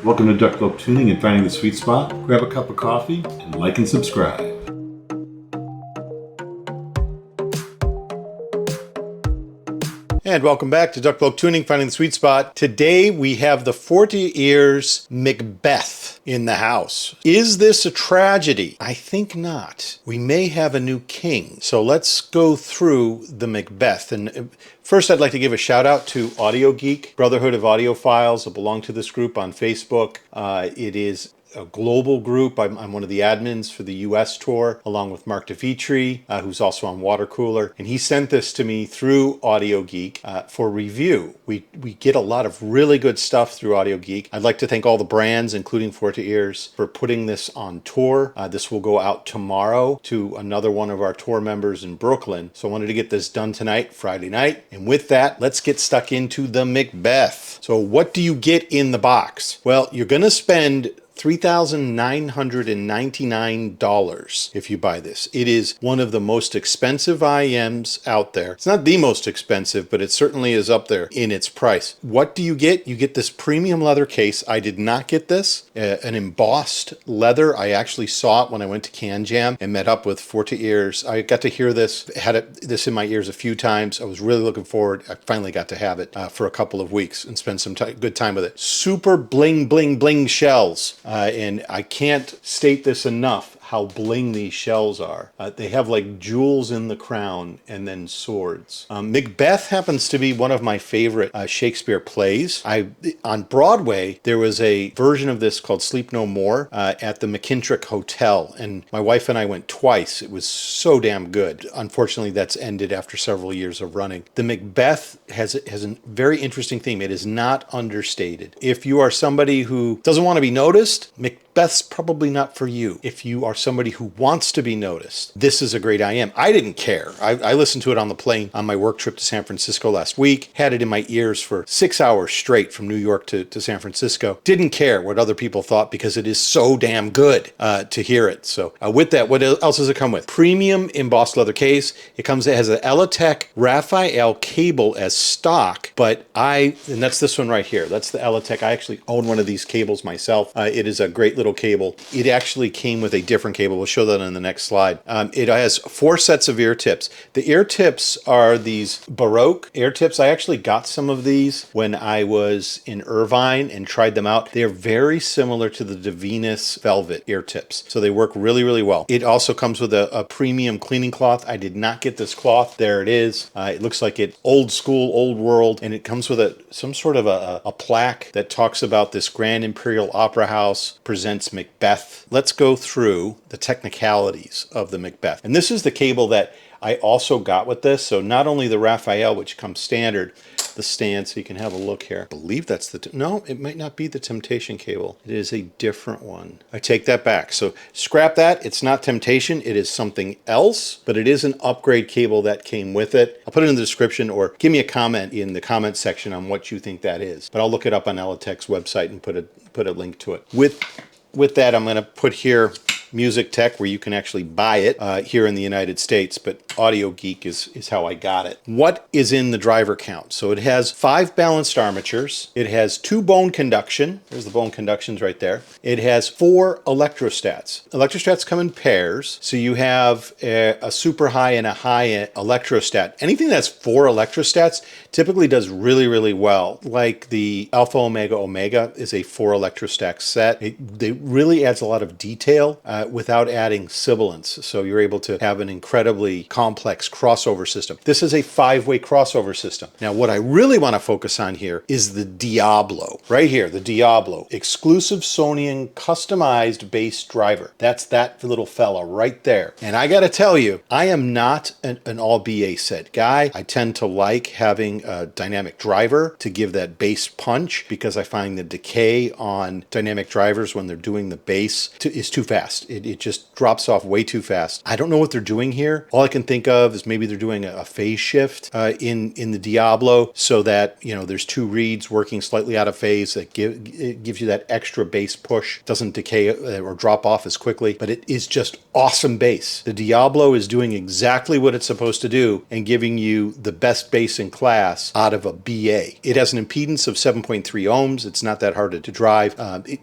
Welcome to DucBloke Tuning and Finding the Sweet Spot. Grab a cup of coffee and like and subscribe. And welcome back to DucBloke Tuning, Finding the Sweet Spot. Today we have the Forte Ears Macbeth in the house. Is this a tragedy? I think not. We may have a new king. So let's go through the Macbeth. And first I'd like to give a shout out to Geek, Brotherhood of Audiophiles. I belong to this group on Facebook. It is a global group. I'm one of the admins for the US tour, along with Mark DeFitri, who's also on Water Cooler. And he sent this to me through Geek for review. We get a lot of really good stuff through Geek. I'd like to thank all the brands, including Forte Ears, for putting this on tour. This will go out tomorrow to another one of our tour members in Brooklyn. So I wanted to get this done tonight, Friday night. And with that, let's get stuck into the Macbeth. So what do you get in the box? Well, you're going to spend $3,999 if you buy this. It is one of the most expensive IEMs out there. It's not the most expensive, but it certainly is up there in its price. What do you get? You get this premium leather case. I did not get this. An embossed leather. I actually saw it when I went to Can Jam and met up with Forte Ears. I got to hear this, this in my ears a few times. I was really looking forward. I finally got to have it for a couple of weeks and spend some good time with it. Super bling, bling, bling shells. And I can't state this enough, how bling these shells are. They have like jewels in the crown and then swords. Macbeth happens to be one of my favorite Shakespeare plays. On Broadway, there was a version of this called Sleep No More at the McKintrick Hotel, and my wife and I went twice. It was so damn good. Unfortunately, that's ended after several years of running. The Macbeth has a very interesting theme. It is not understated. If you are somebody who doesn't want to be noticed, Macbeth's probably not for you. If you are somebody who wants to be noticed, this is a great IEM. I didn't care. I listened to it on the plane on my work trip to San Francisco last week, had it in my ears for 6 hours straight from New York to San Francisco. Didn't care what other people thought because it is so damn good to hear it. So with that, what else does it come with? Premium embossed leather case. It has an Elitech Raphael cable as stock, and that's this one right here. That's the Elitech. I actually own one of these cables myself. It is a great little cable. It actually came with a different cable. We'll show that on the next slide. It has 4 sets of ear tips. The ear tips are these Baroque ear tips. I actually got some of these when I was in Irvine and tried them out. They're very similar to the Divinus Velvet ear tips. So they work really, really well. It also comes with a premium cleaning cloth. I did not get this cloth. There it is. It looks like it old school, old world, and it comes with some sort of a plaque that talks about this Grand Imperial Opera House presents Macbeth. Let's go through the technicalities of the Macbeth. And this is the cable that I also got with this. So not only the Raphael, which comes standard, the stand, so you can have a look here. I believe that's no, it might not be the Temptation cable. It is a different one. I take that back. So scrap that. It's not Temptation. It is something else, but it is an upgrade cable that came with it. I'll put it in the description, or give me a comment in the comment section on what you think that is. But I'll look it up on Elitech's website and put a link to it. With that, I'm going to put here Music Tech, where you can actually buy it here in the United States, but Audio Geek is how I got it. What is in the driver count? So it has 5 balanced armatures. It has 2 bone conduction. There's the bone conductions right there. It has 4 electrostats. Electrostats come in pairs, so you have a super high and a high electrostat. Anything that's 4 electrostats typically does really, really well. Like the Alpha Omega Omega is a 4 electrostat set. It really adds a lot of detail without adding sibilance. So you're able to have an incredibly complex crossover system. This is a 5-way crossover system. Now, what I really want to focus on here is the Diablo. Right here, the Diablo. Exclusive Sonian customized bass driver. That's that little fella right there. And I got to tell you, I am not an all BA set guy. I tend to like having a dynamic driver to give that bass punch, because I find the decay on dynamic drivers when they're doing the bass is too fast. It just drops off way too fast. I don't know what they're doing here. All I can think of is maybe they're doing a phase shift in the Diablo, so that, you know, there's two reeds working slightly out of phase that it gives you that extra bass push. It doesn't decay or drop off as quickly, but it is just awesome bass. The Diablo is doing exactly what it's supposed to do and giving you the best bass in class out of a BA. It has an impedance of 7.3 ohms. It's not that hard to drive.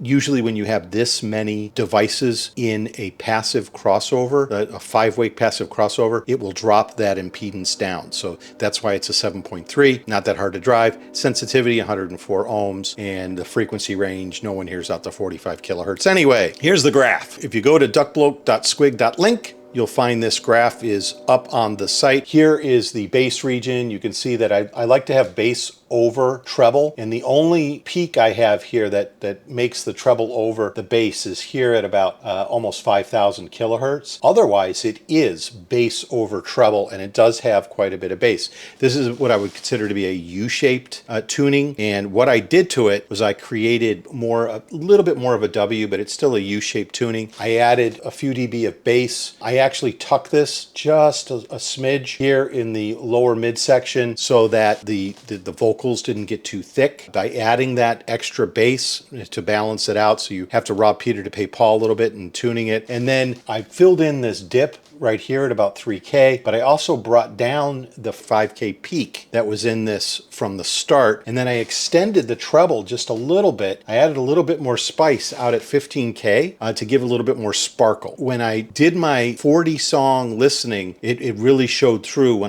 Usually when you have this many devices in a passive crossover, a 5-way passive crossover, it will drop that impedance down. So that's why it's a 7.3, not that hard to drive. Sensitivity 104 ohms, and the frequency range, no one hears out to 45 kilohertz. Anyway, here's the graph. If you go to DucBloke.Squig.Link, you'll find this graph is up on the site. Here is the bass region. You can see that I like to have bass over treble, and the only peak I have here that makes the treble over the bass is here at about almost 5,000 kilohertz. Otherwise, it is bass over treble, and it does have quite a bit of bass. This is what I would consider to be a U-shaped tuning, and what I did to it was I created a little bit more of a W, but it's still a U-shaped tuning. I added a few dB of bass. I actually tuck this just a smidge here in the lower midsection so that the vocals didn't get too thick. By adding that extra bass to balance it out, so you have to rob Peter to pay Paul a little bit and tuning it. And then I filled in this dip right here at about 3K, but I also brought down the 5K peak that was in this from the start, and then I extended the treble just a little bit. I added a little bit more spice out at 15K to give a little bit more sparkle. When I did my 40 song listening, it really showed through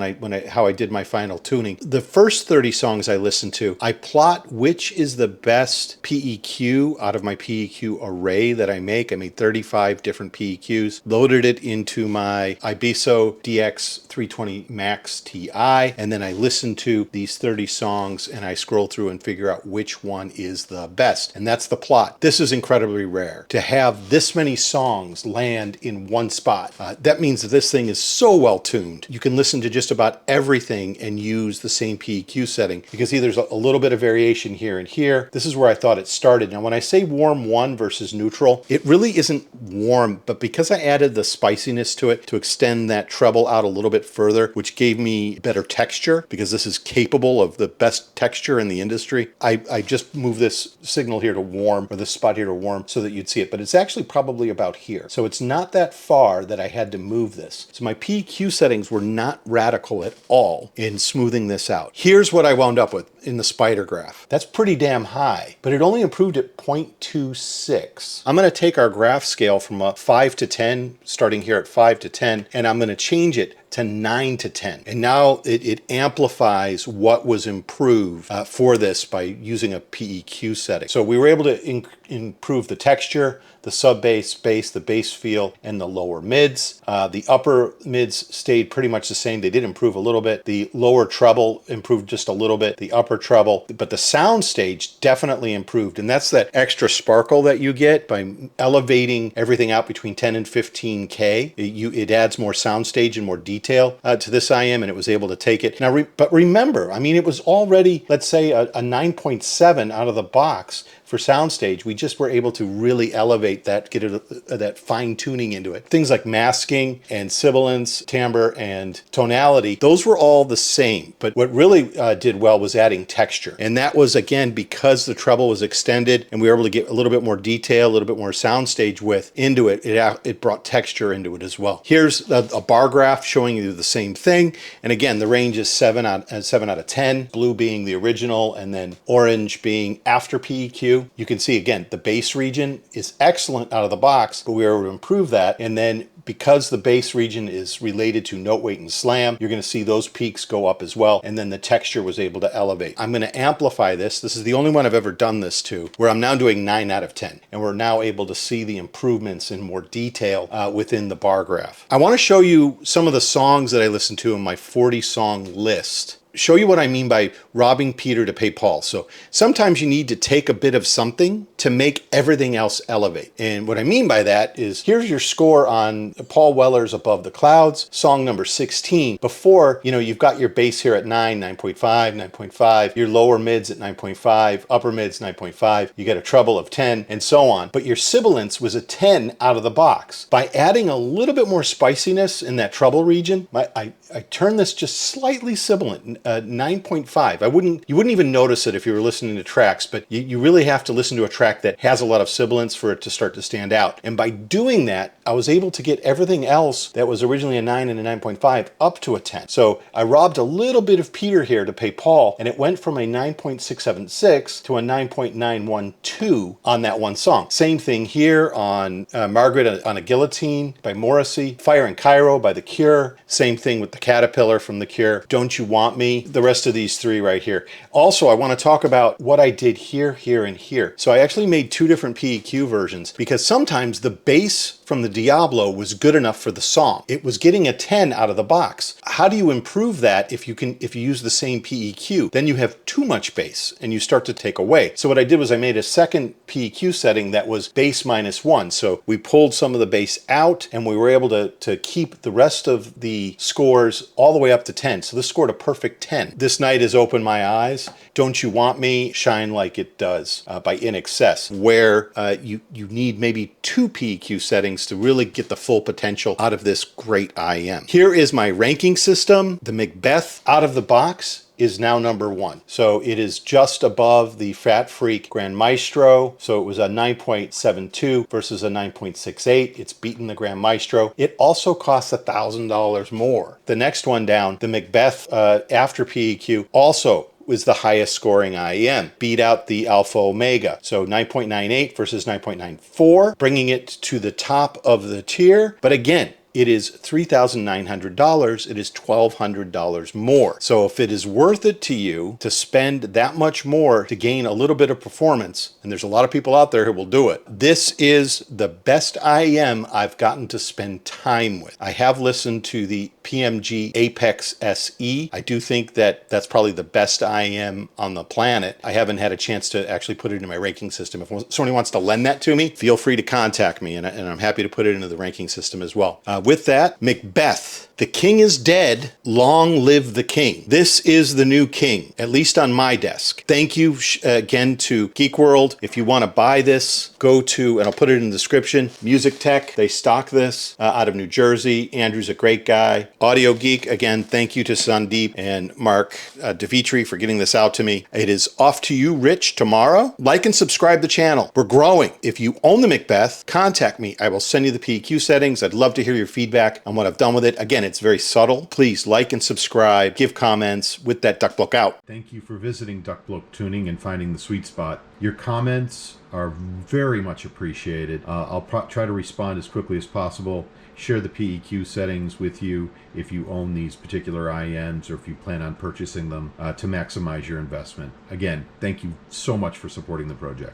how I did my final tuning. The first 30 songs I listened to, I plot which is the best PEQ out of my PEQ array that I make. I made 35 different PEQs, loaded it into my Ibiso DX320 Max Ti, and then I listen to these 30 songs and I scroll through and figure out which one is the best. And that's the plot. This is incredibly rare to have this many songs land in one spot. That means that this thing is so well tuned. You can listen to just about everything and use the same PEQ setting. You can see there's a little bit of variation here and here. This is where I thought it started. Now, when I say warm 1 versus neutral, it really isn't warm, but because I added the spiciness to it to extend that treble out a little bit further, which gave me better texture, because this is capable of the best texture in the industry, I just moved this signal here to warm, or this spot here to warm, so that you'd see it. But it's actually probably about here. So it's not that far that I had to move this. So my PEQ settings were not radical at all in smoothing this out. Here's what I wound up with in the spider graph. That's pretty damn high, but it only improved at 0.26. I'm going to take our graph scale from a 5 to 10, starting here at 5 to 10, and I'm going to change it to 9 to 10. And now it amplifies what was improved for this by using a PEQ setting. So we were able to improve the texture, the sub bass, bass, the bass feel, and the lower mids. The upper mids stayed pretty much the same. They did improve a little bit. The lower treble improved just a little bit. The upper treble, but the sound stage definitely improved. And that's that extra sparkle that you get by elevating everything out between 10 and 15K. It adds more sound stage and more detail to this IEM, and it was able to take it. Now, but remember, I mean, it was already, let's say, a 9.7 out of the box for soundstage. We just were able to really elevate that, get that fine tuning into it. Things like masking and sibilance, timbre, and tonality, those were all the same. But what really did well was adding texture. And that was, again, because the treble was extended and we were able to get a little bit more detail, a little bit more soundstage width into it. It brought texture into it as well. Here's a bar graph showing you the same thing. And again, the range is 7 out of 10, blue being the original, and then orange being after PEQ. You can see, again, the bass region is excellent out of the box, but we were able to improve that. And then because the bass region is related to note weight and slam, you're going to see those peaks go up as well. And then the texture was able to elevate. I'm going to amplify this. This is the only one I've ever done this to, where I'm now doing 9 out of 10. And we're now able to see the improvements in more detail within the bar graph. I want to show you some of the songs that I listened to in my 40 song list. show you what I mean by robbing Peter to pay Paul. So sometimes you need to take a bit of something to make everything else elevate. And what I mean by that is, here's your score on Paul Weller's Above the Clouds, song number 16. Before, you've got your bass here at 9, 9.5, 9.5, your lower mids at 9.5, upper mids 9.5, you get a treble of 10, and so on. But your sibilance was a 10 out of the box. By adding a little bit more spiciness in that treble region, I turned this just slightly sibilant, 9.5. You wouldn't even notice it if you were listening to tracks, but you really have to listen to a track that has a lot of sibilance for it to start to stand out. And by doing that, I was able to get everything else that was originally a 9 and a 9.5 up to a 10. So I robbed a little bit of Peter here to pay Paul, and it went from a 9.676 to a 9.912 on that one song. Same thing here on Margaret on a Guillotine by Morrissey, Fire in Cairo by The Cure. Same thing with The Caterpillar from The Cure, Don't You Want Me, the rest of these three right here. Also, I want to talk about what I did here, here, and here. So I actually made two different PEQ versions because sometimes the bass from the Diablo was good enough for the song. It was getting a 10 out of the box. How do you improve that if you use the same PEQ? Then you have too much bass and you start to take away. So what I did was I made a second PEQ setting that was bass -1. So we pulled some of the bass out and we were able to keep the rest of the scores all the way up to 10. So this scored a perfect 10. This Night Has Opened My Eyes, Don't You Want Me, Shine Like It Does by In Excess, where you need maybe two PEQ settings to really get the full potential out of this great IEM. Here is my ranking system. The Macbeth out of the box is now number 1. So it is just above the Fat Freak Grand Maestro. So it was a 9.72 versus a 9.68. It's beaten the Grand Maestro. It also costs $1,000 more. The next one down, the Macbeth after PEQ, also was the highest scoring IEM, beat out the Alpha Omega. So 9.98 versus 9.94, bringing it to the top of the tier. But again, it is $3,900. It is $1,200 more. So if it is worth it to you to spend that much more to gain a little bit of performance, and there's a lot of people out there who will do it, this is the best IEM I've gotten to spend time with. I have listened to the PMG Apex SE. I do think that that's probably the best IEM on the planet. I haven't had a chance to actually put it in my ranking system. If somebody wants to lend that to me, feel free to contact me, and I'm happy to put it into the ranking system as well. With that, Macbeth. The king is dead. Long live the king. This is the new king, at least on my desk. Thank you again to Geek World. If you want to buy this, go to, and I'll put it in the description, Music Tech. They stock this out of New Jersey. Andrew's a great guy. Audio Geek, again, thank you to Sandeep and Mark DeVitri for getting this out to me. It is off to you, Rich, tomorrow. Like and subscribe the channel. We're growing. If you own the Macbeth, contact me. I will send you the PEQ settings. I'd love to hear your feedback on what I've done with it. Again, it's very subtle. Please like and subscribe, give comments. With that, DucBloke out. Thank you for visiting DucBloke Tuning and finding the sweet spot. Your comments are very much appreciated. I'll try to respond as quickly as possible. Share the PEQ settings with you if you own these particular IEMs or if you plan on purchasing them to maximize your investment. Again, thank you so much for supporting the project.